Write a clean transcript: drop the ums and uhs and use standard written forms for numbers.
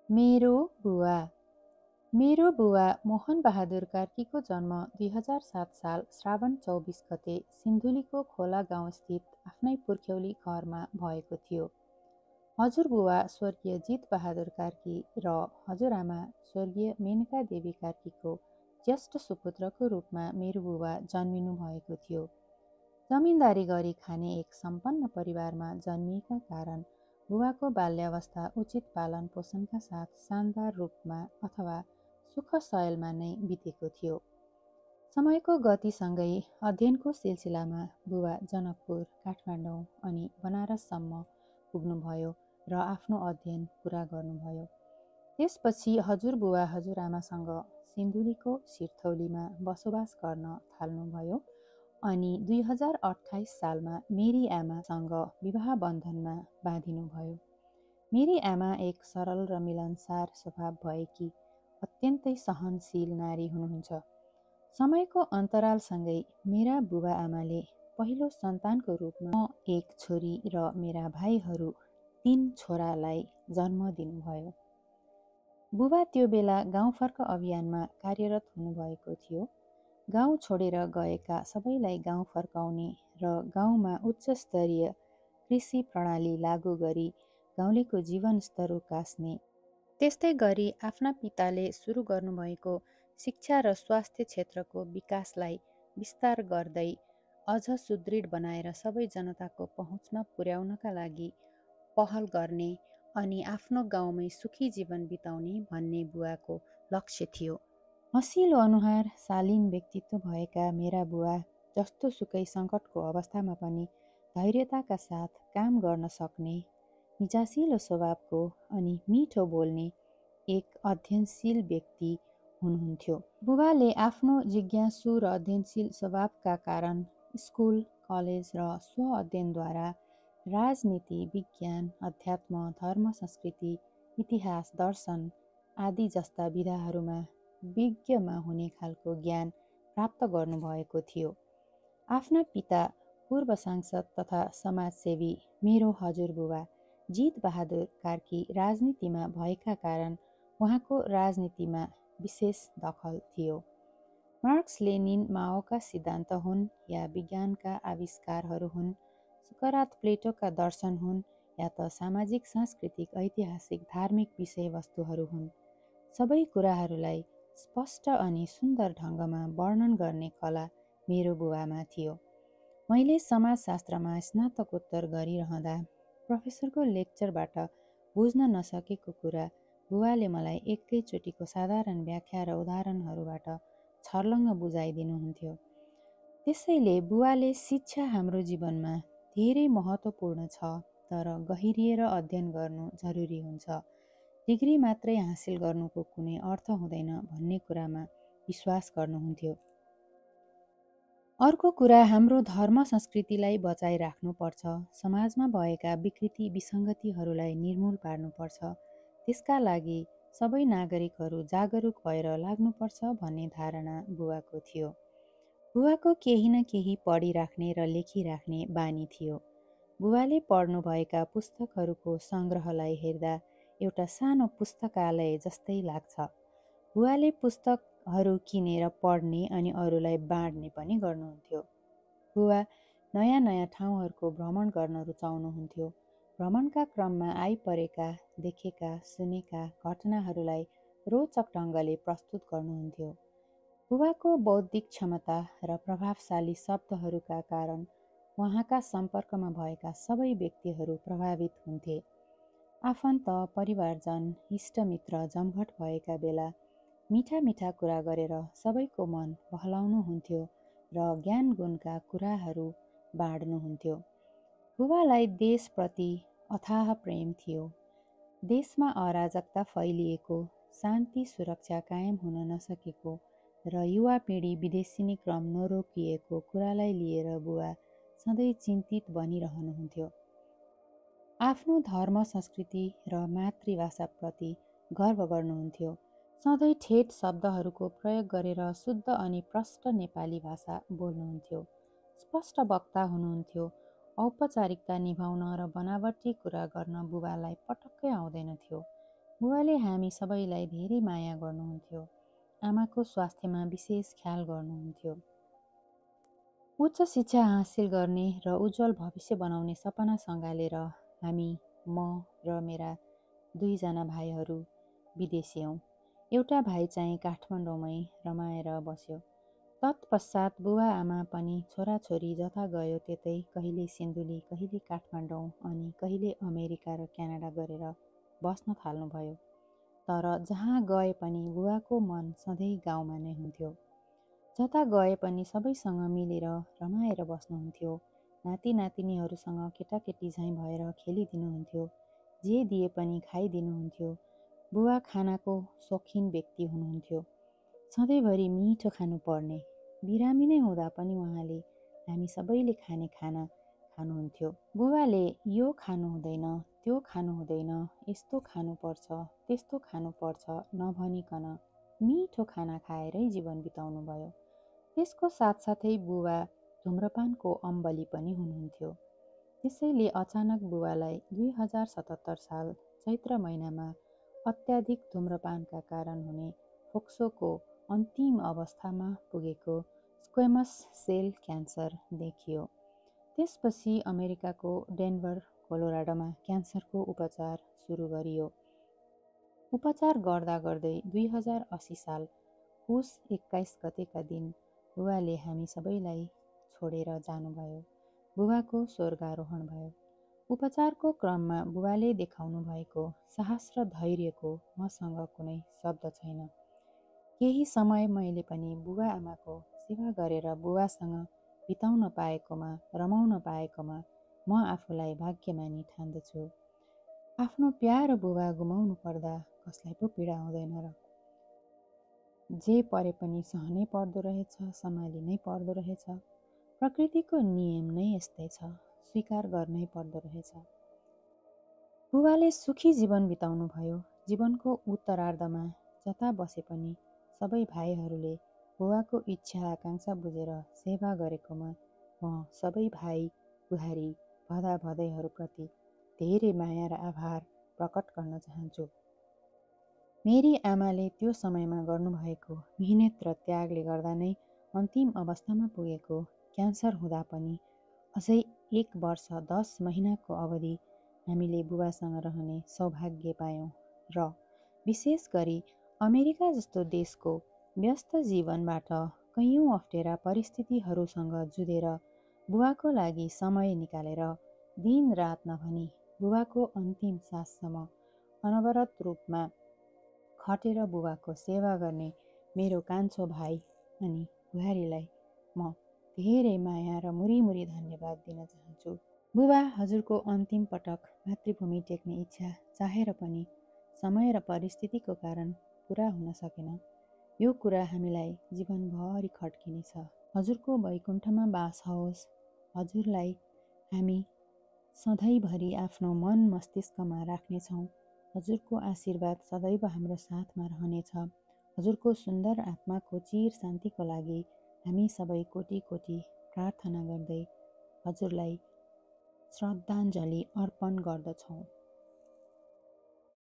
मेरो बुवा मेरो बुवा मोहन बहादुर कार्कीको जन्म 2007 साल श्रावण 24 गते सिन्धुलीको खोला गाउँस्थित आफ्नै पुर्ख्यौली घरमा भएको थियो। हजुरबुवा स्वर्गीय जित बहादुर कार्की र हजुरआमा स्वर्गीय मेनका देवी कार्कीको ज्येष्ठ सुपुत्रको रूपमा मेरो बुवा जन्मिनु भएको थियो। जमिनदारी गरी खाने एक सम्पन्न परिवारमा जन्मिएका कारण बुवाको बाल्यावस्था उचित पालन पोषणका साथ शानदार रूपमा अथवा सुख शयलमा नै बितेको थियो। समयको गतिसँगै अध्ययनको सिलसिलामा बुवा जनकपुर, काठमाडौँ अनि बनारससम्म पुग्नुभयो र आफ्नो अध्ययन पुरा गर्नुभयो। त्यसपछि हजुरबुवा हजुरआमासँग सिन्धुलीको सिरथौलीमा बसोबास गर्न थाल्नुभयो अनि 2028 सालमा मेरी आमासँग विवाह बन्धनमा बाँधिनुभयो। मेरी आमा एक सरल र मिलनसार स्वभाव भएकी अत्यन्तै सहनशील नारी हुनुहुन्छ। समयको अन्तरालसँगै मेरा बुबा आमाले पहिलो सन्तानको रूपमा म एक छोरी र मेरा भाइहरू 3 छोरालाई जन्म दिनुभयो। बुबा त्यो बेला गाउँफर्क अभियानमा कार्यरत हुनुभएको थियो। गाउँ छोडेर गएका सबैलाई गाउँ फर्काउने र गाउँमा उच्च स्तरीय कृषि प्रणाली लागू गरी गाउँलेको जीवनस्तर उकास्ने, त्यस्तै गरी आफ्ना पिताले सुरु गर्नुभएको शिक्षा र स्वास्थ्य क्षेत्रको विकासलाई विस्तार गर्दै अझ सुदृढ बनाएर सबै जनताको पहुँचमा पुर्याउनका लागि पहल गर्ने अनि आफ्नो गाउँमै सुखी जीवन बिताउने भन्ने बुवाको लक्ष्य थियो। हँसिलो अनुहार, शालीन व्यक्तित्व भएका मेरा बुवा जस्तो सुकै सङ्कटको अवस्थामा पनि धैर्यताका साथ काम गर्न सक्ने, मिजासिलो स्वभावको अनि मिठो बोल्ने एक अध्ययनशील व्यक्ति हुनुहुन्थ्यो। बुबाले आफ्नो जिज्ञासु र अध्ययनशील स्वभावका कारण स्कुल, कलेज र स्व-अध्ययनद्वारा राजनीति, विज्ञान, अध्यात्म, धर्म, संस्कृति, इतिहास, दर्शन आदि जस्ता विधाहरूमा विज्ञमा हुने खालको ज्ञान प्राप्त गर्नुभएको थियो। आफ्ना पिता पूर्व सांसद तथा समाजसेवी मेरो हजुरबुवा जित बहादुर कार्की राजनीतिमा भएका कारण उहाँको राजनीतिमा विशेष दखल थियो। मार्क्स, लेनिन, माओका सिद्धान्त हुन् या विज्ञानका आविष्कारहरू हुन्, सुकरात, प्लेटोका दर्शन हुन् या त सामाजिक, सांस्कृतिक, ऐतिहासिक, धार्मिक विषयवस्तुहरू हुन्, सबै कुराहरूलाई स्पष्ट अनि सुन्दर ढङ्गमा वर्णन गर्ने कला मेरो बुबामा थियो। मैले समाजशास्त्रमा स्नातकोत्तर गरिरहँदा प्रोफेसरको लेक्चरबाट बुझ्न नसकेको कुरा बुबाले मलाई एकैचोटिको साधारण व्याख्या र उदाहरणहरूबाट छर्लङ्ग बुझाइदिनुहुन्थ्यो। त्यसैले बुबाले शिक्षा हाम्रो जीवनमा धेरै महत्त्वपूर्ण छ, तर गहिरिएर अध्ययन गर्नु जरुरी हुन्छ, डिग्री मात्रै हासिल गर्नुको कुनै अर्थ हुँदैन भन्ने कुरामा विश्वास गर्नुहुन्थ्यो। अर्को कुरा, हाम्रो धर्म संस्कृतिलाई बचाइराख्नुपर्छ, समाजमा भएका विकृति विसङ्गतिहरूलाई निर्मूल पार्नुपर्छ, त्यसका लागि सबै नागरिकहरू जागरुक भएर लाग्नुपर्छ भन्ने धारणा बुबाको थियो। बुबाको केही न केही पढिराख्ने र लेखिराख्ने बानी थियो। बुबाले पढ्नुभएका पुस्तकहरूको सङ्ग्रहलाई हेर्दा एउटा सानो पुस्तकालय जस्तै लाग्छ। बुबाले पुस्तकहरू किनेर पढ्ने अनि अरूलाई बाँड्ने पनि गर्नुहुन्थ्यो। बुबा नयाँ नयाँ ठाउँहरूको भ्रमण गर्न रुचाउनुहुन्थ्यो। भ्रमणका क्रममा आइपरेका, देखेका, सुनेका घटनाहरूलाई रोचक ढङ्गले प्रस्तुत गर्नुहुन्थ्यो। बुबाको बौद्धिक क्षमता र प्रभावशाली शब्दहरूका कारण उहाँका सम्पर्कमा भएका सबै व्यक्तिहरू प्रभावित हुन्थे। आफन्त, परिवारजन, इष्टमित्र जमघट भएका बेला मिठा मिठा कुरा गरेर सबैको मन बहलाउनुहुन्थ्यो र ज्ञान गुणका कुराहरू बाँड्नुहुन्थ्यो। बुबालाई देशप्रति अथाह प्रेम थियो। देशमा अराजकता फैलिएको, शान्ति सुरक्षा कायम हुन नसकेको र युवा पिँढी विदेशिने क्रम नरोकिएको कुरालाई लिएर बुबा सधैँ चिन्तित बनिरहनुहुन्थ्यो। आफ्नो धर्म, संस्कृति र मातृभाषाप्रति गर्व गर्नुहुन्थ्यो। सधैँ ठेट शब्दहरूको प्रयोग गरेर शुद्ध अनि प्रष्ट नेपाली भाषा बोल्नुहुन्थ्यो। स्पष्ट वक्ता हुनुहुन्थ्यो। औपचारिकता निभाउन र बनावटी कुरा गर्न बुबालाई पटक्कै आउँदैन थियो। बुवाले हामी सबैलाई धेरै माया गर्नुहुन्थ्यो। आमाको स्वास्थ्यमा विशेष ख्याल गर्नुहुन्थ्यो। उच्च शिक्षा हासिल गर्ने र उज्जवल भविष्य बनाउने सपना सँगालेर हामी, म र मेरा दुईजना भाइहरू विदेशी हौँ। एउटा भाइ चाहिँ काठमाडौँमै रमाएर बस्यो। तत्पश्चात बुवा आमा पनि छोराछोरी जता गयो त्यतै कहिले सिन्धुली, कहिले काठमाडौँ अनि कहिले अमेरिका र क्यानाडा गरेर बस्न थाल्नुभयो। तर जहाँ गए पनि बुवाको मन सधैँ गाउँमा नै हुन्थ्यो। जता गए पनि सबैसँग मिलेर रमाएर बस्नुहुन्थ्यो। नाति नातिनीहरूसँग केटाकेटी झैँ भएर खेलिदिनुहुन्थ्यो। जे दिए पनि खाइदिनुहुन्थ्यो। बुवा खानाको शौखिन व्यक्ति हुनुहुन्थ्यो। सधैँभरि मिठो खानु पर्ने। बिरामी नै हुँदा पनि उहाँले हामी सबैले खाने खाना खानुहुन्थ्यो। बुबाले यो खानु हुँदैन, त्यो खानु हुँदैन, यस्तो खानुपर्छ, त्यस्तो खानुपर्छ नभनिकन मिठो खाना खाएरै जीवन बिताउनु भयो। त्यसको साथसाथै बुवा धुम्रपानको अम्बली पनि हुनुहुन्थ्यो। त्यसैले अचानक बुवालाई 2077 साल चैत्र महिनामा अत्याधिक धुम्रपानका कारण हुने फोक्सोको अन्तिम अवस्थामा पुगेको स्क्वेमस सेल क्यान्सर देखियो। त्यसपछि अमेरिकाको डेनभर, कोलोराडोमा क्यान्सरको उपचार सुरु गरियो। उपचार गर्दा गर्दै 2080 साल पुस 21 गतेका दिन बुवाले हामी सबैलाई छोडेर जानुभयो। बुबाको स्वर्गारोहण भयो। उपचारको क्रममा बुबाले देखाउनु भएको साहस र धैर्यको मसँग कुनै शब्द छैन। केही समय मैले पनि बुबा आमाको सेवा गरेर बुबासँग बिताउन पाएकोमा, रमाउन पाएकोमा म आफूलाई भाग्यमानी ठान्दछु। आफ्नो प्यारो बुबा गुमाउनु पर्दा कसलाई पो पीडा हुँदैन र। जे परे पनि सहनै पर्दो रहेछ, सम्हाली नै पर्दो रहेछ। प्रकृतिको नियम नै यस्तै छ, स्वीकार गर्नै पर्दो रहेछ। बुबाले सुखी जीवन बिताउनु भयो। जीवनको उत्तरार्धमा जता बसे पनि सबै भाइहरूले बुबाको इच्छा आकाङ्क्षा बुझेर सेवा गरेकोमा म सबै भाइ बुहारी भदा भदैहरूप्रति धेरै माया र आभार प्रकट गर्न चाहन्छु। मेरी आमाले त्यो समयमा गर्नुभएको मिहिनेत र त्यागले गर्दा नै अन्तिम अवस्थामा पुगेको क्यान्सर हुँदा पनि अझै 1 वर्ष 10 महिनाको अवधि हामीले बुबासँग रहने सौभाग्य पायौँ र विशेष गरी अमेरिका जस्तो देशको व्यस्त जीवनबाट कैयौँ अप्ठ्यारा परिस्थितिहरूसँग जुधेर बुबाको लागि समय निकालेर दिन रात नभनी बुबाको अन्तिम साससम्म अनवरत रूपमा खटेर बुबाको सेवा गर्ने मेरो कान्छो भाइ अनि बुहारीलाई म धेरै माया र मुरी धन्यवाद दिन चाहन्छु। बुबा, हजुरको अन्तिम पटक मातृभूमि टेक्ने इच्छा चाहेर पनि समय र परिस्थितिको कारण पुरा हुन सकेन। यो कुरा हामीलाई जीवनभरि खड्किनेछ। हजुरको वैकुण्ठमा बास होस्। हजुरलाई हामी सधैँभरि आफ्नो मन मस्तिष्कमा राख्नेछौँ। हजुरको आशीर्वाद सदैव हाम्रो साथमा रहनेछ। हजुरको सुन्दर आत्माको चिर शान्तिको लागि हामी सबै कोटी कोटी प्रार्थना गर्दै हजुरलाई श्रद्धाञ्जली अर्पण गर्दछौँ।